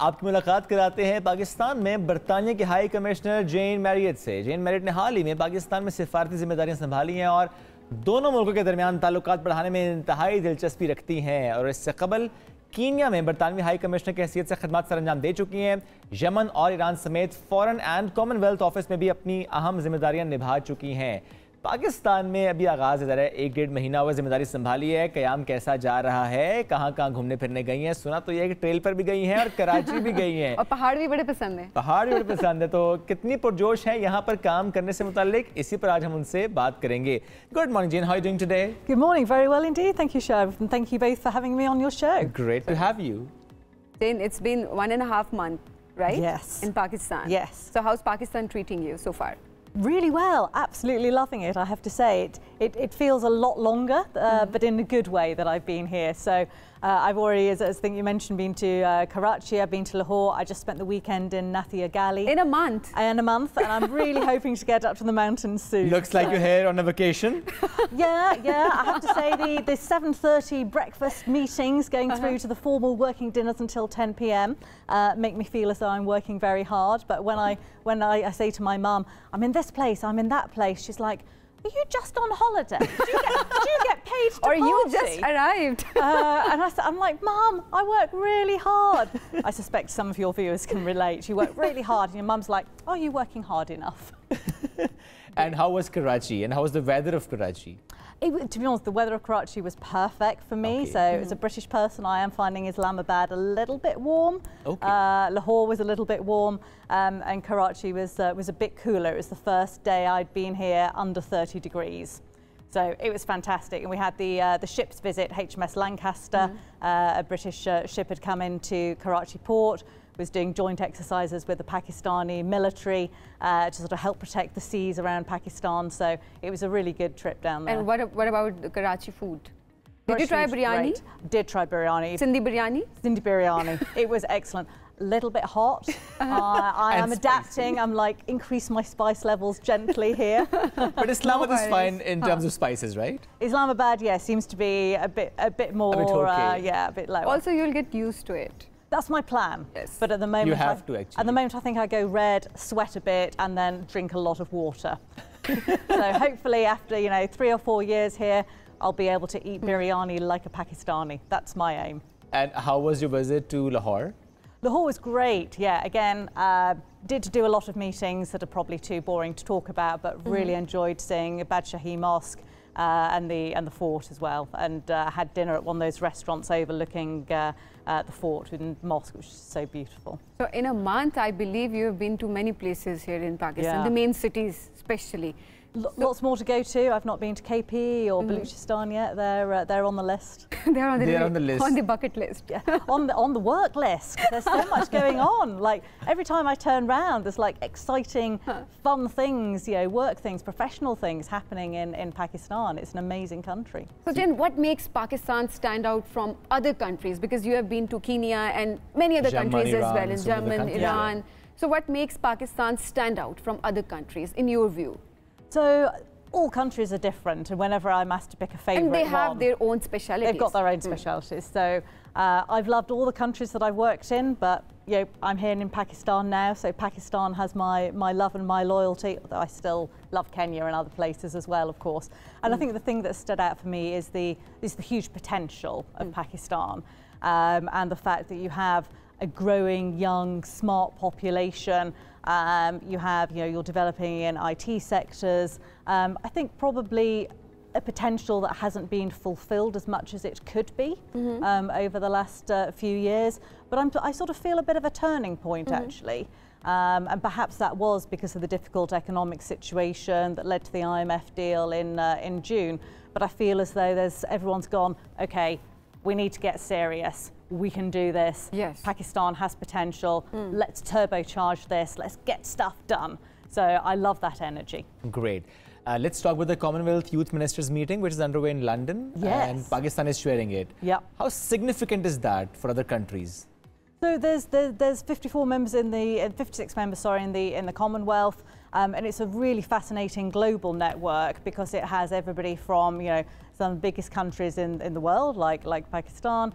आपकी मुलाकात कराते हैं पाकिस्तान में बरतानिया के हाई कमिश्नर जेन मैरियट से। जेन मैरियट ने हाल ही में पाकिस्तान में सिफारती जिम्मेदारियां संभाली हैं और दोनों मुल्कों के दरमियान ताल्लुकात बढ़ाने में इंतहाई दिलचस्पी रखती हैं और इससे कबल कीनिया में बरतानवी हाई कमिश्नर की हैसियत से खदमात सर अंजाम दे चुकी हैं। यमन और ईरान समेत फॉरेन एंड कॉमनवेल्थ ऑफिस में भी अपनी अहम जिम्मेदारियां निभा चुकी हैं। पाकिस्तान में अभी आगाज इधर है, 1-1.5 महीना हुआ जिम्मेदारी संभाली है। क़याम कैसा जा रहा है, कहाँ कहाँ घूमने फिरने गई हैं? सुना तो ये है कि ट्रेल पर भी गई हैं और कराची भी गई हैं। और पहाड़ भी बड़े पसंद हैं। पहाड़ भी बड़े पसंद है। तो कितनी पुरजोश है यहाँ पर काम करने से मुताल्लिक, इसी पर आज हम उनसे बात करेंगे। Good morning Jane, how are you doing today? Good morning, very well indeed. Thank you, Sheriff, and thank you both for having me on your show. Great to have you. Jane, it's been 1.5 months, right? Yes. In Pakistan. Yes. So how's Pakistan treating you so far? Really well, absolutely loving it, I have to say. It feels a lot longer, but in a good way that I've been here. So I've already, as I think you mentioned, been to Karachi, I've been to Lahore, I just spent the weekend in Nathia Gali. In a month? In a month, and I'm really hoping to get up to the mountains soon. Looks like you're here on a vacation. Yeah, I have to say the 7:30 breakfast meetings going through to the formal working dinners until 10 p.m. Make me feel as though I'm working very hard. But when I say to my mum, I'm in this place, I'm in that place, she's like, are you just on holiday? Do you get paid to party? Or you just arrived? And I'm like, Mum, I work really hard. I suspect some of your viewers can relate. You work really hard, and your mum's like, are you working hard enough? And how was Karachi? And how was the weather of Karachi? To be honest, the weather of Karachi was perfect for me. Okay. So as a British person, I am finding Islamabad a little bit warm. Okay. Lahore was a little bit warm, and Karachi was a bit cooler. It was the first day I'd been here under 30 degrees. So it was fantastic, and we had the ship's visit. HMS Lancaster, a British ship had come into Karachi port, was doing joint exercises with the Pakistani military to sort of help protect the seas around Pakistan. So it was a really good trip down there. And what about the Karachi food? Did you try biryani? Great. Did try biryani. Sindhi biryani? Sindhi biryani. It was excellent. A little bit hot. I am adapting. I'm like, increase my spice levels gently here. But Islamabad is fine in terms of spices, right? Islamabad, yeah, seems to be a bit more, okay. yeah, a bit lower. Also, you'll get used to it. That's my plan. Yes. But at the moment, you have to actually. At the moment, I think I go red, sweat a bit, and then drink a lot of water. So hopefully, after 3 or 4 years here, I'll be able to eat biryani like a Pakistani. That's my aim. And how was your visit to Lahore? Lahore was great. Yeah, again, did do a lot of meetings that are probably too boring to talk about, but really enjoyed seeing Badshahi Mosque and the fort as well, and had dinner at one of those restaurants overlooking the fort and mosque, which is so beautiful. So in a month, I believe you have been to many places here in Pakistan, the main cities especially. Lots more to go to. I've not been to KP or Baluchistan yet. They're on the list. They're on the list. On the bucket list. Yeah, on the work list. There's so much going on. Like every time I turn round, there's like exciting, fun things, work things, professional things happening in Pakistan. It's an amazing country. So Jen, what makes Pakistan stand out from other countries? Because you have been to Kenya and many other countries as well, in Yemen, Iran. So what makes Pakistan stand out from other countries, in your view? So all countries are different, and whenever I'm asked to pick a favourite one, and they have their own specialities. They've got their own specialities. So I've loved all the countries that I've worked in, but I'm here in Pakistan now, so Pakistan has my love and my loyalty. Although I still love Kenya and other places as well, of course. And I think the thing that stood out for me is the huge potential of Pakistan, and the fact that you have a growing, young, smart population. You're developing in IT sectors. I think probably a potential that hasn't been fulfilled as much as it could be over the last few years. But I sort of feel a bit of a turning point, actually. And perhaps that was because of the difficult economic situation that led to the IMF deal in June. But I feel as though everyone's gone, okay, we need to get serious. We can do this. Yes. Pakistan has potential. Let's turbocharge this. Let's get stuff done. So I love that energy. Great. Let's talk about the Commonwealth Youth Ministers meeting, which is underway in London. Yes. And Pakistan is chairing it. Yeah. How significant is that for other countries? So there's 54 members in the 56 members, sorry, in the Commonwealth, and it's a really fascinating global network because it has everybody from some of the biggest countries in the world, like Pakistan,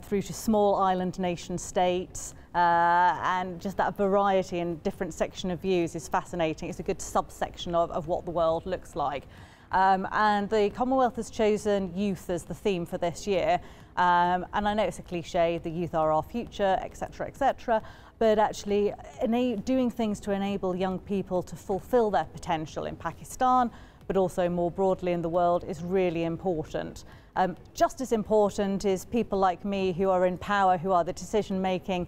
through to small island nation states, and just that variety and different section of views is fascinating. It's a good subsection of what the world looks like. And the Commonwealth has chosen youth as the theme for this year. And I know it's a cliche, the youth are our future, etc., but actually doing things to enable young people to fulfill their potential in Pakistan, but also more broadly in the world, is really important. Just as important is people like me who are in power, who are the decision making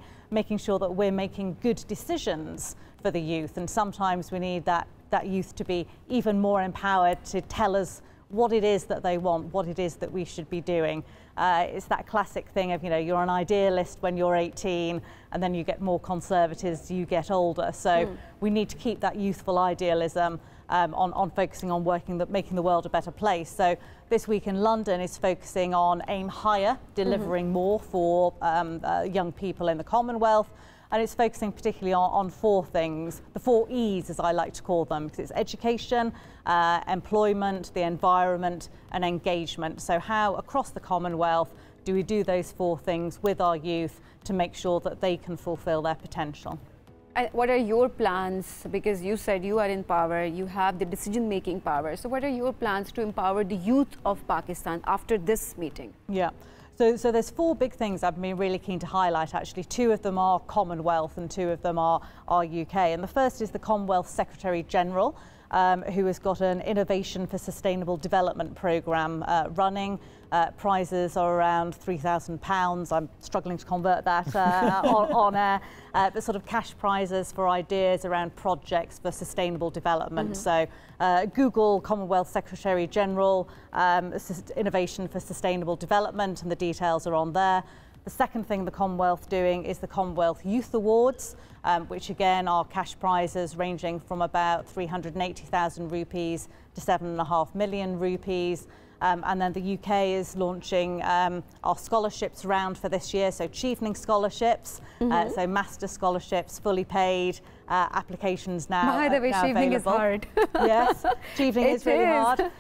sure that we're making good decisions for the youth. And sometimes we need that youth to be even more empowered to tell us what it is that they want, what it is that we should be doing. It's that classic thing of, you're an idealist when you're 18 and then you get more conservative as you get older. So we need to keep that youthful idealism on focusing on making the world a better place. So this week in London is focusing on aim higher, delivering more for young people in the Commonwealth. And it's focusing particularly on four things, the 4 E's as I like to call them, because it's education, employment, the environment and engagement. So how across the Commonwealth do we do those 4 things with our youth to make sure that they can fulfil their potential? And what are your plans? Because you said you are in power, you have the decision-making power. So what are your plans to empower the youth of Pakistan after this meeting? Yeah. So there's 4 big things I've been really keen to highlight, actually. 2 of them are Commonwealth and 2 of them are UK. And the first is the Commonwealth Secretary General, who has got an Innovation for Sustainable Development programme running. Prizes are around £3,000. I'm struggling to convert that on air. But sort of cash prizes for ideas around projects for sustainable development. So Google Commonwealth Secretary General, Innovation for Sustainable Development, and the details are on there. The second thing the Commonwealth doing is the Commonwealth Youth Awards, which again are cash prizes ranging from about 380,000 rupees to 7.5 million rupees. And then the UK is launching our scholarships round for this year, so Chevening scholarships, so master scholarships, fully paid, applications now Chevening is hard. Yes, Chevening is really hard.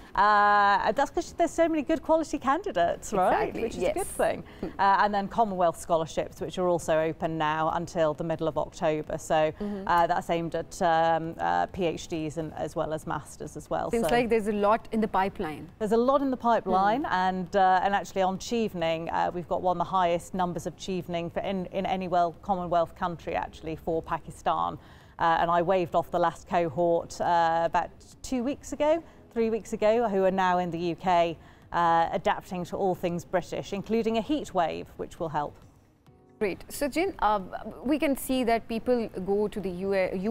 That's because there's so many good quality candidates, right? Exactly, which is a good thing. And then Commonwealth scholarships, which are also open now until the middle of October. So that's aimed at PhDs and as well as masters as well. Seems like there's a lot in the pipeline. There's a lot in the pipeline, and actually on Chevening, we've got one of the highest numbers of Chevening in any Commonwealth country actually for Pakistan. And I waved off the last cohort about 3 weeks ago, who are now in the UK adapting to all things British, including a heat wave, which will help. Great. So Jane, we can see that people go to the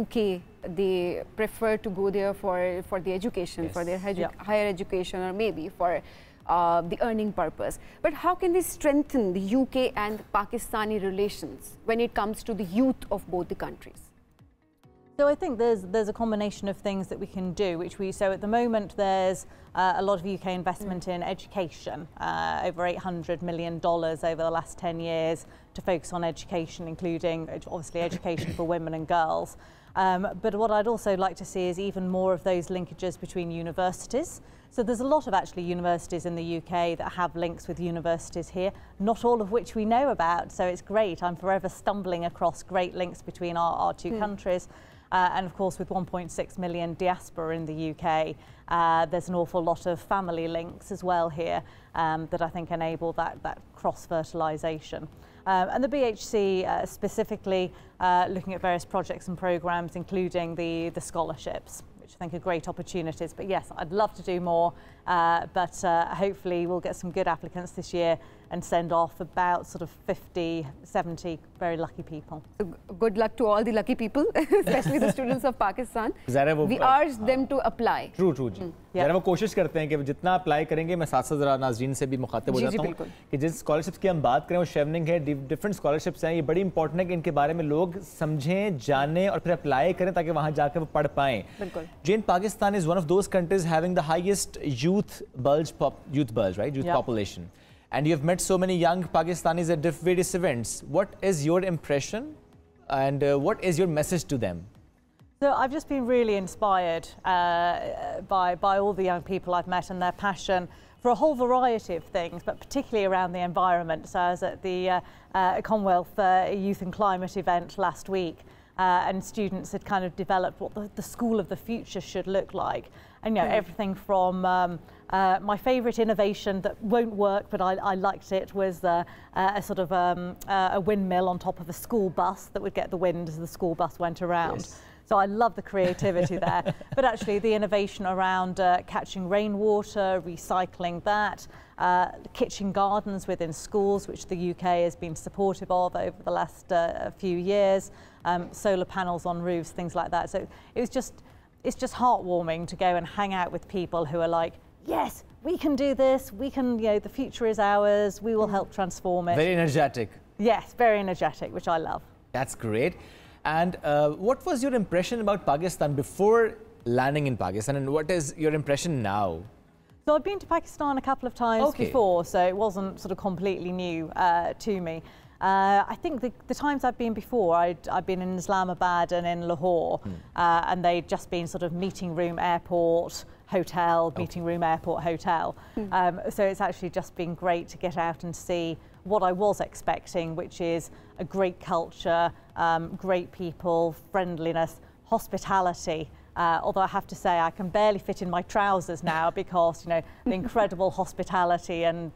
UK, they prefer to go there for the education, for their higher education, or maybe for the earning purpose. But how can we strengthen the UK and Pakistani relations when it comes to the youth of both the countries? So I think there's a combination of things that we can do, so at the moment there's a lot of UK investment in education, over $800 million over the last 10 years to focus on education, including obviously education for women and girls. But what I'd also like to see is even more of those linkages between universities. So there's a lot of actually universities in the UK that have links with universities here, not all of which we know about. So it's great. I'm forever stumbling across great links between our 2 countries. And of course, with 1.6 million diaspora in the UK, there's an awful lot of family links as well here that I think enable that cross-fertilisation. And the BHC specifically looking at various projects and programmes, including the scholarships, which I think are great opportunities. But yes, I'd love to do more, but hopefully we'll get some good applicants this year and send off about sort of 50, 70 very lucky people. So good luck to all the lucky people, especially the students of Pakistan. We urge them to apply. True जी. ज़रा वो कोशिश करते हैं कि जितना apply करेंगे, मैं साथ साथ ज़रा नाज़रीन से भी मुखातिब हो जाता हूँ कि जिस स्कॉलरशिप्स की हम बात करें वो शेवनिंग है, डिफरेंट स्कॉलरशिप्स हैं, ये बड़ी इंपॉर्टेंट है कि इनके बारे में लोग समझें, जानें और फिर अप्लाई करें ताकि वहाँ जाकर वो पढ़ पाएं. Jane, Pakistan is one of those countries having the highest youth bulge, right? Youth population. and you've met so many young Pakistanis at various events. What is your impression and what is your message to them? So I've just been really inspired by all the young people I've met and their passion for a whole variety of things, but particularly around the environment. So I was at the Commonwealth Youth and Climate event last week, and students had kind of developed what the school of the future should look like. And you know, everything from my favourite innovation that won't work, but I liked it, was a sort of a windmill on top of a school bus that would get the wind as the school bus went around. Yes. So I love the creativity there. But actually the innovation around catching rainwater, recycling that, kitchen gardens within schools, which the UK has been supportive of over the last few years, solar panels on roofs, things like that. So it's just heartwarming to go and hang out with people who are like, yes, we can do this, we can, you know, the future is ours, we will help transform it. Very energetic. Yes, very energetic, which I love. That's great. And what was your impression about Pakistan before landing in Pakistan, and what is your impression now? So I've been to Pakistan a couple of times before, so it wasn't sort of completely new to me. I think the times I've been before, I've been in Islamabad and in Lahore, and they'd just been sort of meeting room, airport, hotel, meeting room, airport, hotel. So it's actually just been great to get out and see what I was expecting, which is a great culture, great people, friendliness, hospitality. Although I have to say I can barely fit in my trousers now because, you know, the incredible hospitality and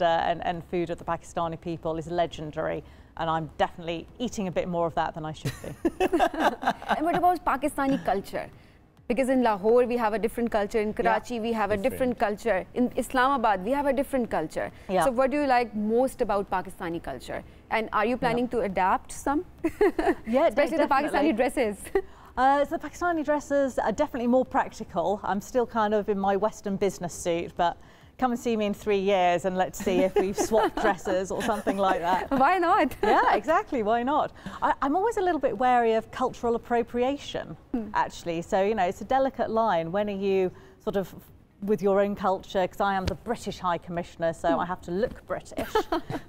food of the Pakistani people is legendary, and I'm definitely eating a bit more of that than I should be. And what about Pakistani culture? Because in Lahore we have a different culture, in Karachi we have a different culture, in Islamabad we have a different culture. Yeah. So what do you like most about Pakistani culture? And are you planning to adapt some? Yeah, especially the Pakistani dresses. So the Pakistani dresses are definitely more practical. I'm still kind of in my Western business suit, but come and see me in 3 years and let's see if we've swapped dresses or something like that. Why not? Yeah, exactly, why not? I'm always a little bit wary of cultural appropriation, actually. So, you know, it's a delicate line. When are you sort of with your own culture? Because I am the British High Commissioner, so I have to look British.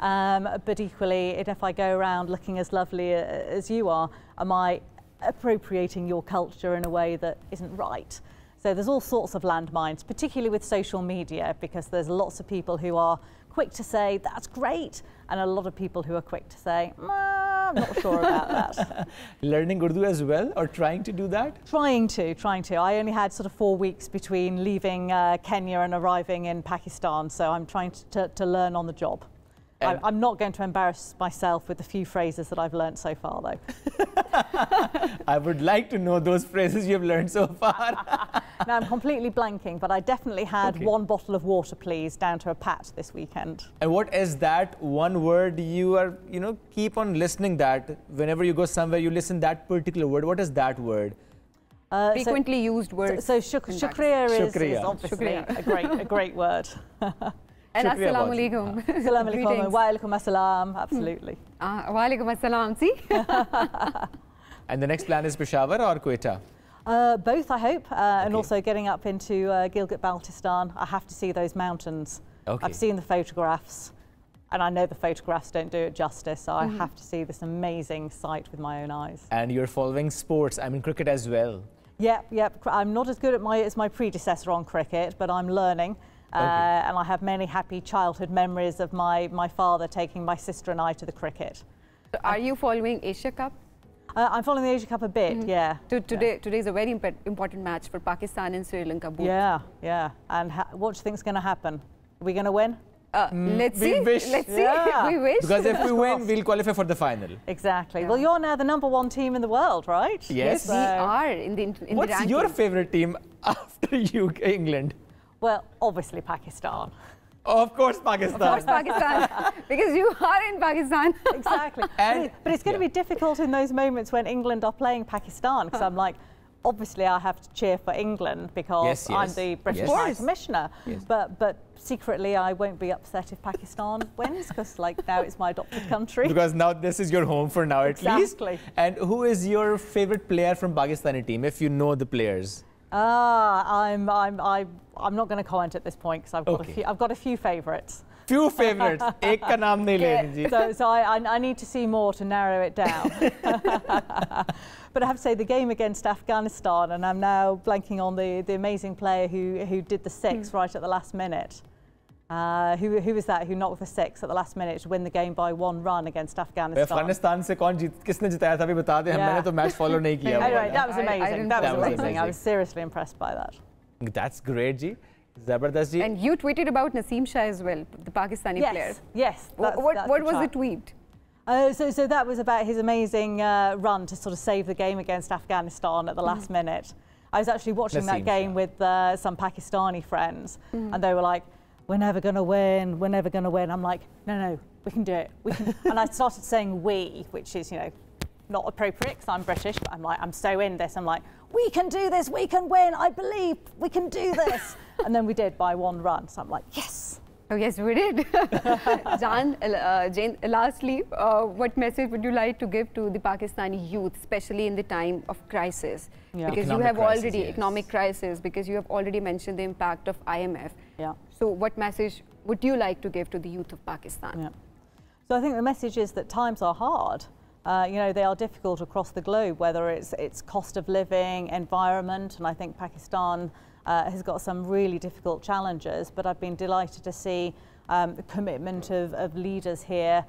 But equally, if I go around looking as lovely as you are, am I appropriating your culture in a way that isn't right? So there's all sorts of landmines, particularly with social media, because there's lots of people who are quick to say, that's great, and a lot of people who are quick to say, I'm not sure about that. Learning Urdu as well, or trying to do that? Trying to. I only had sort of 4 weeks between leaving Kenya and arriving in Pakistan, so I'm trying to learn on the job. I'm not going to embarrass myself with the few phrases that I've learned so far, though. I would like to know those phrases you've learned so far. Now, I'm completely blanking, but I definitely had 1 bottle of water, please, down to a pat this weekend. And what is that one word you are, you know, keep on listening that whenever you go somewhere, you listen that particular word? What is that word? Frequently used word. So shukriya is obviously a great word. And assalamu alaikum. Assalamu alaikum and wa alaikum assalam, absolutely. Wa alaikum assalam, see? And the next plan is Peshawar or Quetta? Both, I hope, and also getting up into Gilgit-Baltistan. I have to see those mountains. I've seen the photographs, and I know the photographs don't do it justice, so I have to see this amazing sight with my own eyes. And you're following sports, I mean cricket as well. Yep. I'm not as good as my predecessor on cricket, but I'm learning. And I have many happy childhood memories of my father taking my sister and I to the cricket. So are you following Asia Cup? I'm following the Asia Cup a bit, yeah. Today is a very important match for Pakistan and Sri Lanka both. Yeah. And what do you think is going to happen? Are we going to win? Let's see. Let's see. We wish. Because if we win, we'll qualify for the final. Exactly. Yeah. Well, you're now the #1 team in the world, right? Yes. We are in the What's ranking. your favourite team after England? Well, obviously Pakistan. Of course Pakistan. Of course Pakistan. Because you are in Pakistan. Exactly. But it's going to be difficult in those moments when England are playing Pakistan, because I'm like, obviously I have to cheer for England because I'm the British High Commissioner. Yes. But secretly I won't be upset if Pakistan wins, because like now it's my adopted country. Because now this is your home for now at least. Exactly. And who is your favourite player from Pakistani team, if you know the players? I'm not going to comment at this point because I've got a few favourites. Few favorites. एक का नाम नहीं लेनी जी. So I need to see more to narrow it down. But I have to say the game against Afghanistan, and I'm now blanking on the amazing player who did the six right at the last minute. Who was that who knocked the six at the last minute to win the game by 1 run against Afghanistan? Afghanistan से किसने जिताया था अभी बता दे. मैंने तो match follow नहीं किया. Anyway, that was amazing. That was amazing. I was seriously impressed by that. That's great, ji. Zabardast ji. And you tweeted about Naseem Shah as well, the Pakistani player. Yes. What was the tweet? So that was about his amazing run to sort of save the game against Afghanistan at the last minute. I was actually watching that game with some Pakistani friends, and they were like, "We're never going to win. We're never going to win." I'm like, "No, we can do it. We can." And I started saying "we," which is, not appropriate because I'm British, but I'm so in this. I'm like, "We can do this. We can win. I believe we can do this." And then we did by 1 run. So I'm like, "Yes." Oh yes, we did. Jane, lastly, what message would you like to give to the Pakistani youth, especially in the time of crisis? Yeah. Because Economic you have crisis, already yes. economic crisis. Because you have already mentioned the impact of IMF. Yeah. So, what message would you like to give to the youth of Pakistan? Yeah. So I think the message is that times are hard. They are difficult across the globe, whether it's cost of living, environment, and I think Pakistan has got some really difficult challenges, but I've been delighted to see the commitment of leaders here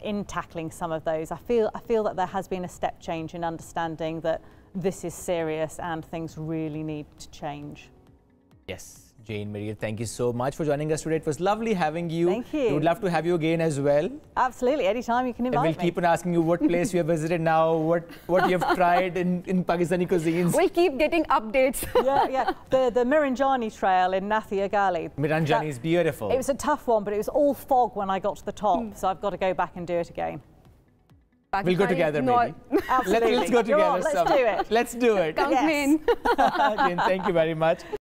in tackling some of those. I feel that there has been a step change in understanding that this is serious and things really need to change. Yes. Jane Marriott, thank you so much for joining us today. It was lovely having you. Thank you. We would love to have you again as well. Absolutely, anytime you can invite me. And we'll keep on asking you what place you have visited now, what you have tried in Pakistani cuisines. We'll keep getting updates. Yeah. The Miranjani Trail in Nathia Gali. Miranjani is beautiful. It was a tough one, but it was all fog when I got to the top, so I've got to go back and do it again. We'll go together, maybe. Absolutely. Let's go together. Let's do it. Let's do it. Count me in. Jane, thank you very much.